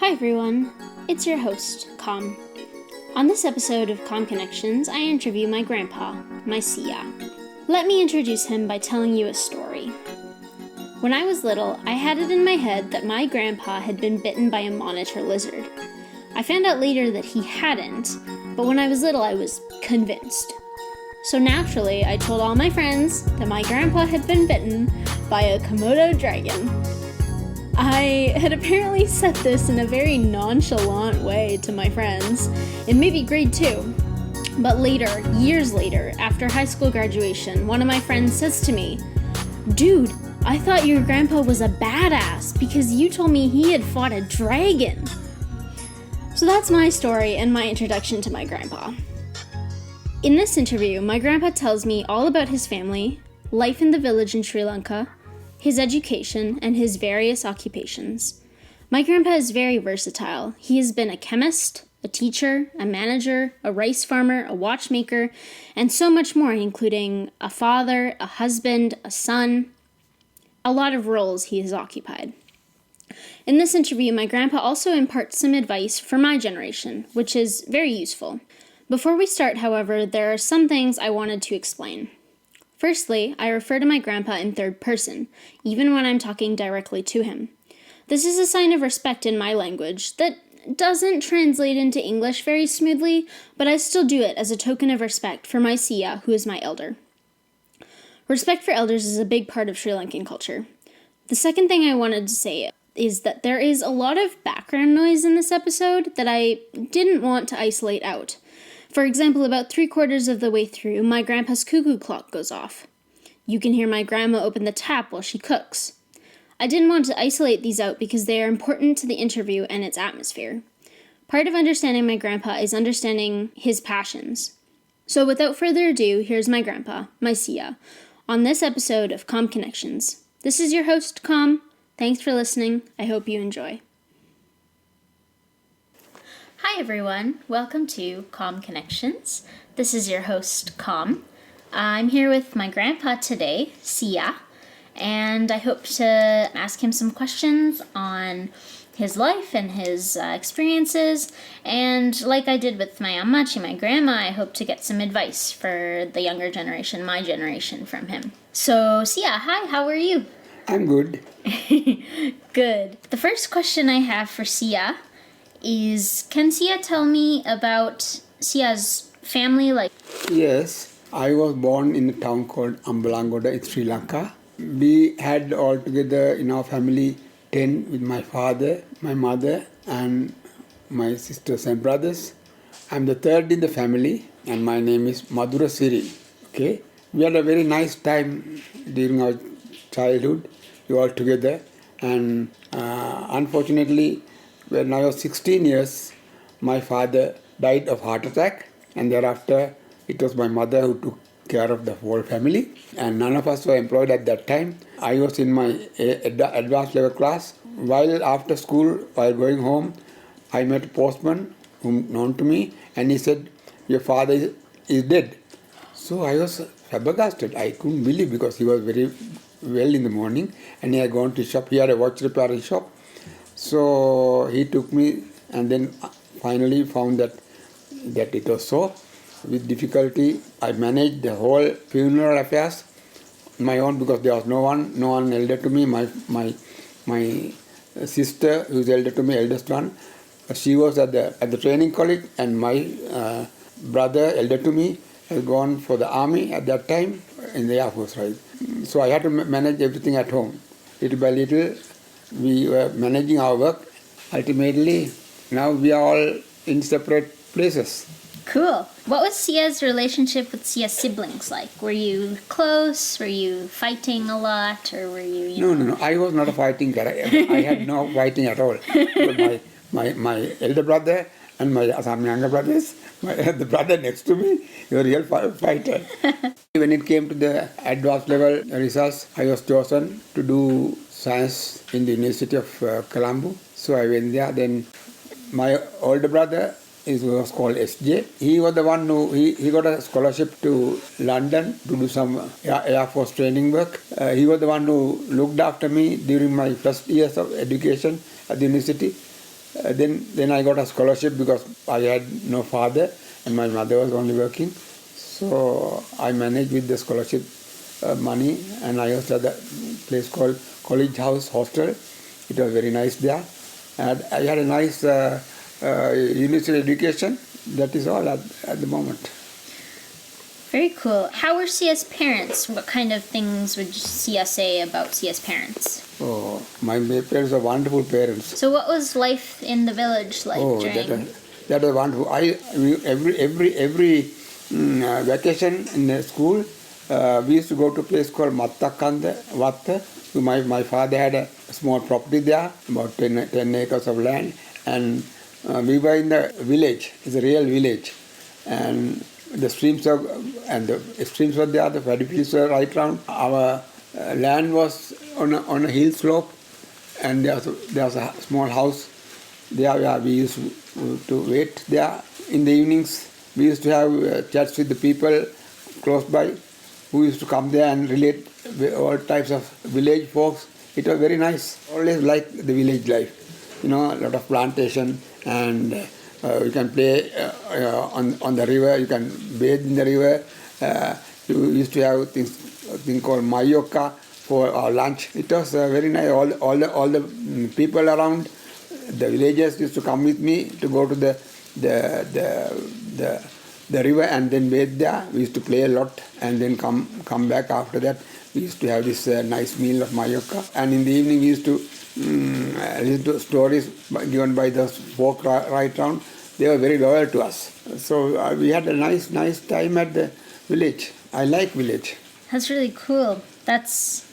Hi everyone, it's your host, Kaum. On this episode of KaumConnections, I interview my grandpa, my Seeya. Let me introduce him by telling you a story. When I was little, I had it in my head that my grandpa had been bitten by a monitor lizard. I found out later that he hadn't, but when I was little I was convinced. So naturally, I told all my friends that my grandpa had been bitten by a Komodo dragon. I had apparently said this in a very nonchalant way to my friends, in maybe grade 2. But later, years later, after high school graduation, one of my friends says to me, "Dude, I thought your grandpa was a badass because you told me he had fought a dragon." So that's my story and my introduction to my grandpa. In this interview, my grandpa tells me all about his family, life in the village in Sri Lanka, his education, and his various occupations. My grandpa is very versatile. He has been a chemist, a teacher, a manager, a rice farmer, a watchmaker, and so much more, including a father, a husband, a son. A lot of roles he has occupied. In this interview, my grandpa also imparts some advice for my generation, which is very useful. Before we start, however, there are some things I wanted to explain. Firstly, I refer to my grandpa in third person, even when I'm talking directly to him. This is a sign of respect in my language that doesn't translate into English very smoothly, but I still do it as a token of respect for my Seeya, who is my elder. Respect for elders is a big part of Sri Lankan culture. The second thing I wanted to say is that there is a lot of background noise in this episode that I didn't want to isolate out. For example, about 3/4 of the way through, my grandpa's cuckoo clock goes off. You can hear my grandma open the tap while she cooks. I didn't want to isolate these out because they are important to the interview and its atmosphere. Part of understanding my grandpa is understanding his passions. So without further ado, here's my grandpa, my Seeya, on this episode of KaumConnections. This is your host, Kaum. Thanks for listening. I hope you enjoy. Hi everyone, welcome to KaumConnections. This is your host, Kaum. I'm here with my grandpa today, Seeya, and I hope to ask him some questions on his life and his experiences, and like I did with my ammachi, my grandma, I hope to get some advice for the younger generation, my generation, from him. So, Seeya, hi, how are you? I'm good. Good. The first question I have for Seeya is, can Seeya tell me about Seeya's family? Yes, I was born in a town called Ambalangoda in Sri Lanka. We had altogether in our family 10 with my father, my mother, and my sisters and brothers. I'm the third in the family, and my name is Madhura Siri. Okay, we had a very nice time during our childhood, we all together, and unfortunately, when I was 16 years, my father died of heart attack, and thereafter it was my mother who took care of the whole family, and none of us were employed at that time. I was in my advanced level class. While after school, while going home, I met a postman whom known to me, and he said, "Your father is dead." So I was flabbergasted. I couldn't believe, because he was very well in the morning, and he had gone to shop. He had a watch repairing shop. So he took me, and then finally found that it was so. With difficulty, I managed the whole funeral affairs my own, because there was no one elder to me. My sister, who is elder to me, eldest one, she was at the training college, and my brother, elder to me, had gone for the army at that time in the Air Force, right? So I had to manage everything at home. Little by little, we were managing our work. Ultimately, now we are all in separate places. Cool. What was Seeya's relationship with Seeya's siblings like? Were you close? Were you fighting a lot? Or were you No. I was not a fighting guy. I had no fighting at all. But my elder brother and some younger brothers, the brother next to me, he was a real fighter. When it came to the advanced level results, I was chosen to do science in the University of Colombo. So I went there. Then my older brother was called SJ. He was the one who he got a scholarship to London to do some Air Force training work. He was the one who looked after me during my first years of education at the university. Then I got a scholarship because I had no father and my mother was only working. So I managed with the scholarship money, and I was at a place called College House Hostel. It was very nice there. And I had a nice university education. That is all at the moment. Very cool. How were Seeya's parents? What kind of things would Seeya say about Seeya's parents? Oh, my parents are wonderful parents. So what was life in the village like during... That was wonderful. Every vacation in the school, we used to go to a place called Mattakanda, Vatta. So my father had a small property there, about 10 acres of land, and we were in the village. It's a real village, and the streams were there. The paddy fields were right round. Our land was on a hill slope, and there was a small house there where we used to wait there. In the evenings, we used to have chats with the people close by who used to come there and relate all types of village folks. It was very nice. Always liked the village life. A lot of plantation, and you can play on the river. You can bathe in the river. You used to have thing called mayoka for our lunch. It was very nice. All the people around the villagers used to come with me to go to the river and then bathe there. We used to play a lot and then come back after that. We used to have this nice meal of mayoka. And in the evening we used to listen to stories given by those folk right round. They were very loyal to us. So we had a nice time at the village. I like village. That's really cool. That's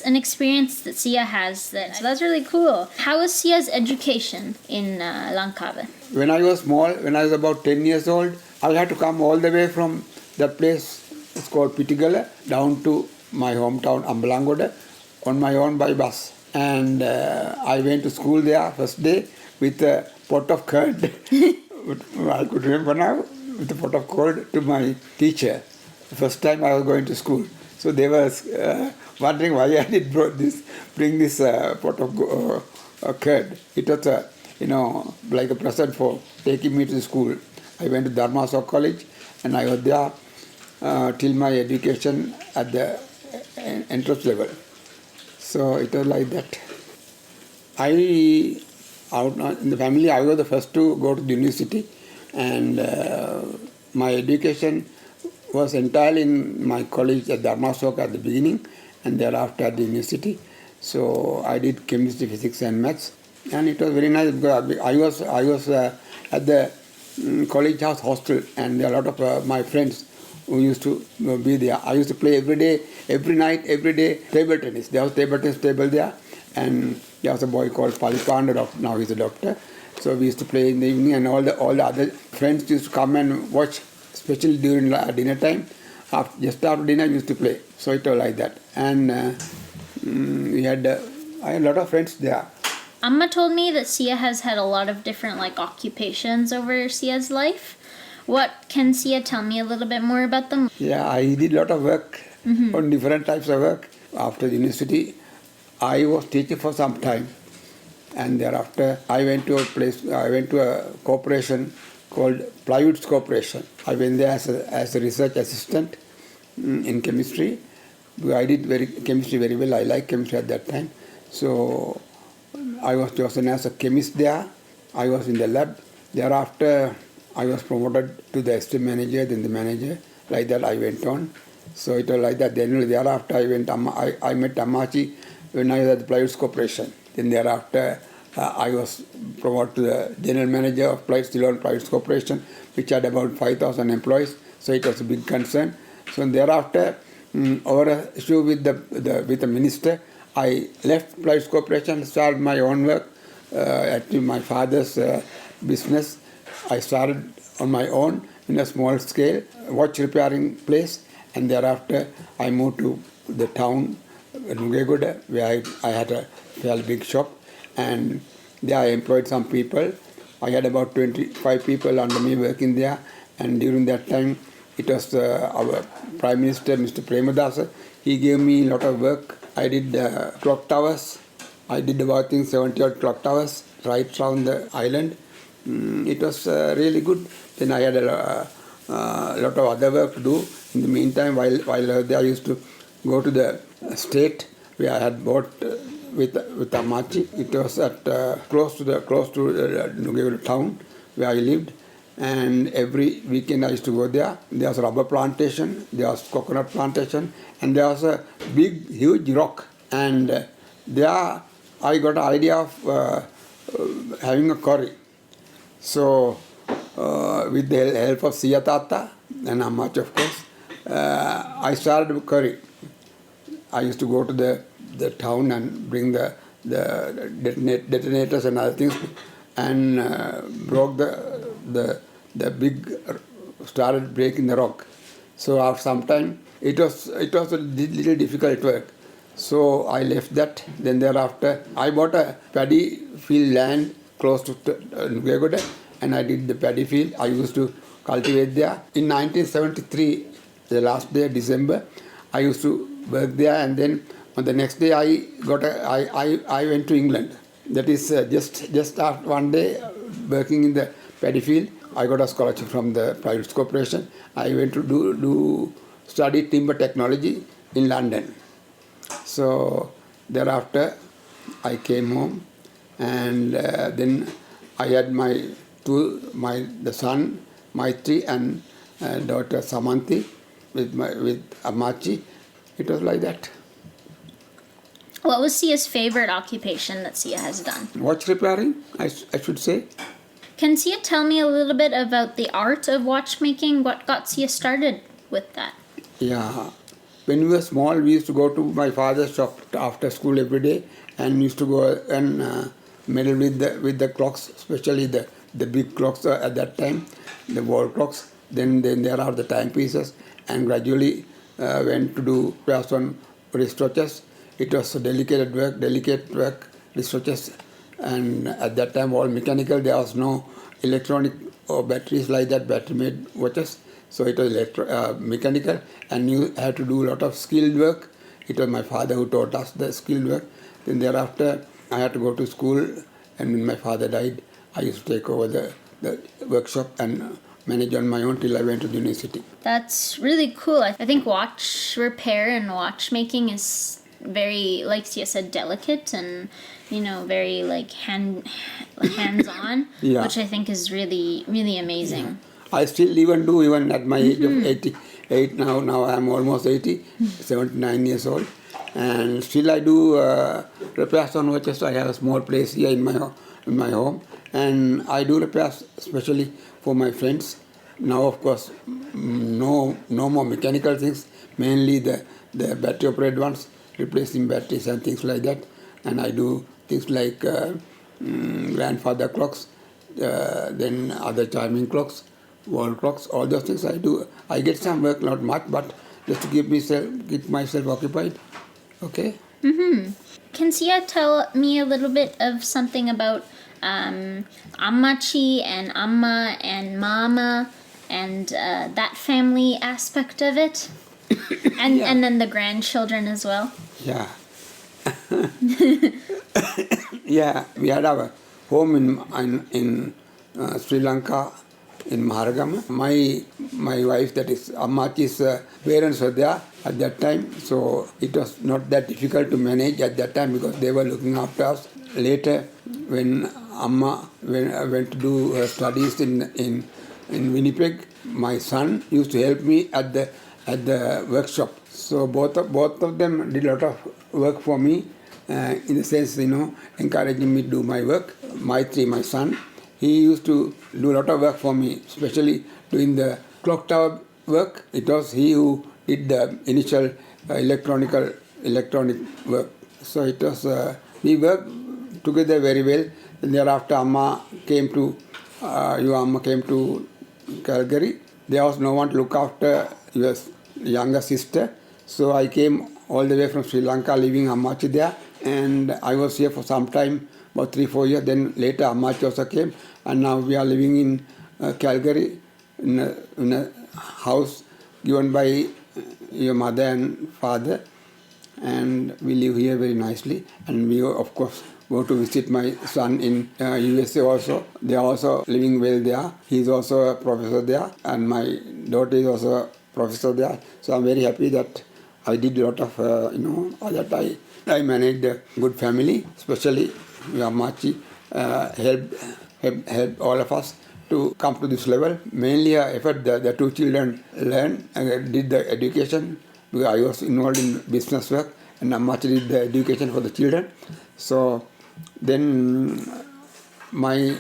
an experience that Seeya has. So that's really cool. How was Seeya's education in Langkawi? When I was small, when I was about 10 years old, I had to come all the way from that place, it's called Pitigala, down to my hometown, Ambalangoda, on my own by bus. And I went to school there first day with a pot of curd. I could remember now, with a pot of curd to my teacher. The first time I was going to school. So they were wondering why I did bring this pot of curd. It was like a present for taking me to school. I went to Dharmasok College, and I was there till my education at the entrance level. So it was like that. In the family, I was the first to go to the university, and my education was entirely in my college at Dharmasok at the beginning, and thereafter at the university. So I did chemistry, physics, and maths, and it was very nice because I was at the college house hostel, and there are a lot of my friends who used to be there. I used to play every day, every night, every day table tennis. There was table tennis table there, and there was a boy called Palipanda. Now he's a doctor. So we used to play in the evening, and all the other friends used to come and watch, especially during dinner time. Just after dinner, we used to play. So it was like that, and I had a lot of friends there. Amma told me that Seeya has had a lot of different occupations over Seeya's life. What can Seeya tell me a little bit more about them? Yeah, I did a lot of work on different types of work. After the university, I was teaching for some time, and thereafter I went to a corporation called Plywood's Corporation. I went there as a research assistant in chemistry. I did chemistry very well. I liked chemistry at that time. So I was chosen as a chemist there. I was in the lab. Thereafter, I was promoted to the assistant manager, then the manager. Like that, I went on. So it was like that. Then thereafter, I met Amachi when I was at the Plywood's Corporation. Then thereafter, I was promoted to the general manager of Plywood's Corporation, which had about 5,000 employees. So it was a big concern. So thereafter, over an issue with the minister, I left Plywood's Corporation, started my own work, actually my father's business. I started on my own in a small scale watch repairing place, and thereafter I moved to the town, Nugegoda, where I had a fairly big shop, and there I employed some people. I had about 25 people under me working there, and during that time it was our Prime Minister, Mr. Premadasa. He gave me a lot of work. I did clock towers I did about 70 odd clock towers right around the island. It was really good. Then I had a lot of other work to do. In the meantime, while I was there, I used to go to the state where I had bought with Amachi. It was at close to Nugegoda town where I lived. And every weekend I used to go there. There was a rubber plantation, there was coconut plantation, and there was a big, huge rock. And there I got an idea of having a quarry. So, with the help of Seeya Tata and Amach, of course, I started a quarry. I used to go to the town and bring the detonators and other things, and broke the big, started breaking the rock. So after some time, it was a little difficult work. So I left that. Then thereafter, I bought a paddy field land close to Nugegoda, and I did the paddy field. I used to cultivate there. In 1973, the last day of December, I used to work there, and then on the next day I went to England. That is just after one day working in the paddy field, I got a scholarship from the private corporation. I went to study timber technology in London. So thereafter I came home, and then I had the son Maitri and daughter Samanthi with Amachi. It was like that. What was Seeya's favorite occupation that Seeya has done? Watch repairing, I should say. Can Seeya tell me a little bit about the art of watchmaking? What got Seeya started with that? Yeah. When we were small, we used to go to my father's shop after school every day, and used to go and meddle with the clocks, especially the big clocks at that time, the wall clocks. Then there are the timepieces, and gradually went to do repairs on wristwatches. It was a delicate work, wristwatches, and at that time all mechanical. There was no electronic or batteries like that, battery-made watches. So it was mechanical, and you had to do a lot of skilled work. It was my father who taught us the skilled work. Then thereafter, I had to go to school, and when my father died, I used to take over the workshop and manage on my own till I went to the university. That's really cool. I think watch repair and watchmaking is very, like Seeya said, delicate and, very like hands-on, Yeah. which I think is really, really amazing. Yeah. I still even at my age of 88 now. Now I am almost 80, 79 years old, and still I do repairs on watches. I have a small place here in my home, and I do repairs especially for my friends. Now, of course, no more mechanical things. Mainly the battery operated ones, replacing batteries and things like that. And I do things like grandfather clocks, then other chiming clocks, wall clocks, all those things I do. I get some work, not much, but just to keep myself occupied. Okay? Mm-hmm. Can Seeya tell me a little bit of something about Ammachi and Amma and Mama and that family aspect of it? And Yeah. and then the grandchildren as well? Yeah. Yeah, we had our home in Sri Lanka, in Maharagama. My wife, that is Ammachi's parents, were there at that time, so it was not that difficult to manage at that time because they were looking after us. Later, when Amma went to do her studies in Winnipeg, my son used to help me at the workshop. So both of them did a lot of work for me, in the sense, encouraging me to do my work. Maitri, my son, he used to do a lot of work for me, especially doing the clock tower work. It was he who did the initial electronic work. So it was we worked together very well. And thereafter, Amma came to Calgary. There was no one to look after your younger sister. So I came all the way from Sri Lanka, leaving Ammachi there. And I was here for some time, about 3-4 years. Then later Ammachi also came. And now we are living in Calgary, in a house given by your mother and father. and we live here very nicely. And we, of course, go to visit my son in USA also. They are also living well there. He's also a professor there, and my daughter is also a professor there. So I'm very happy that I did a lot of, that I managed a good family, especially Yamachi helped all of us to come to this level. Mainly effort the two children learned and did the education, because I was involved in business work, and Ammachi did the education for the children. So then my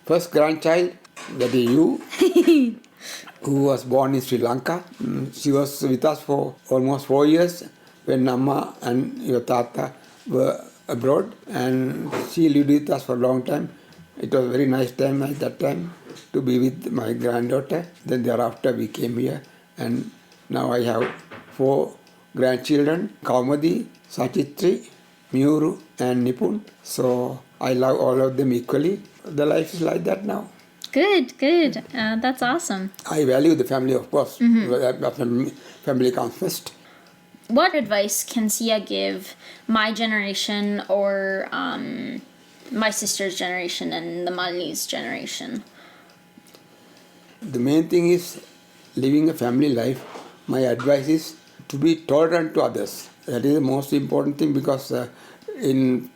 first grandchild, that is you, who was born in Sri Lanka. She was with us for almost 4 years when Amma and your Tata were abroad, and she lived with us for a long time. It was a very nice time at that time to be with my granddaughter. Then thereafter we came here, and now I have 4 grandchildren, Kaumadi, Sachitri, Miuru and Nipun. So I love all of them equally. The life is like that now. Good. That's awesome. I value the family, of course. Family comes first. What advice can Seeya give my generation or my sister's generation and the Malini's generation? The main thing is living a family life. My advice is to be tolerant to others. That is the most important thing, because in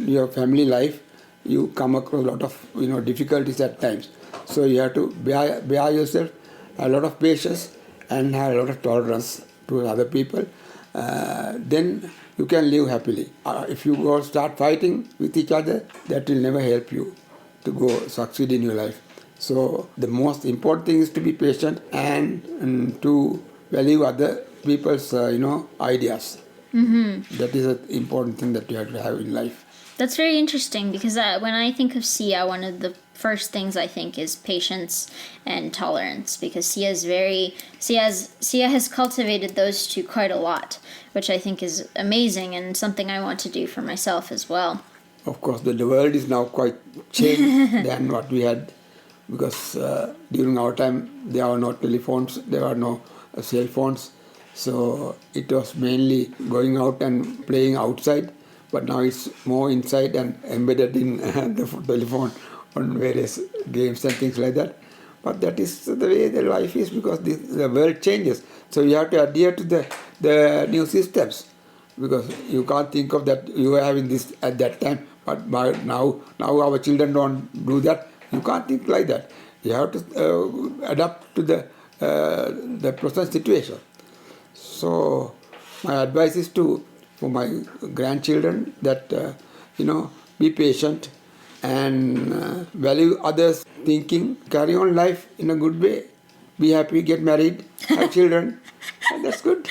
your family life you come across a lot of difficulties at times. So you have to bear yourself, a lot of patience, and have a lot of tolerance to other people. Then you can live happily. If you go start fighting with each other, that will never help you to go succeed in your life. So the most important thing is to be patient and to value other people's ideas. That is an important thing that you have to have in life. That's very interesting, because when I think of Seeya, one of the first things I think is patience and tolerance, because Seeya has cultivated those two quite a lot, which I think is amazing and something I want to do for myself as well. Of course, the world is now quite changed than what we had, because during our time there were no telephones, there were no cell phones, so it was mainly going out and playing outside. But now it's more inside and embedded in the telephone on various games and things like that. But that is the way the life is, because the world changes. So you have to adhere to the new systems, because you can't think of that you were having this at that time. But now our children don't do that. You can't think like that. You have to adapt to the present situation. So my advice is for my grandchildren that be patient and value others' thinking, carry on life in a good way, be happy, get married, have children, and that's good.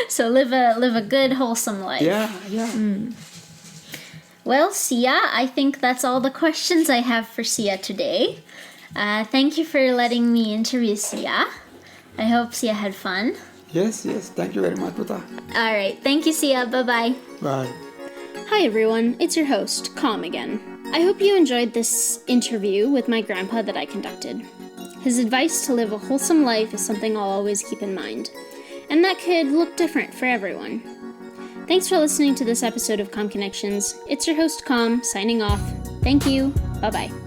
So live a good, wholesome life. Yeah. Well, Seeya, I think that's all the questions I have for Seeya today. Thank you for letting me interview Seeya. I hope Seeya had fun. Yes. Thank you very much, Puta. All right. Thank you, Seeya. Bye-bye. Bye. Hi, everyone. It's your host, Kaum again. I hope you enjoyed this interview with my grandpa that I conducted. His advice to live a wholesome life is something I'll always keep in mind. And that could look different for everyone. Thanks for listening to this episode of KaumConnections. It's your host, Kaum, signing off. Thank you. Bye-bye.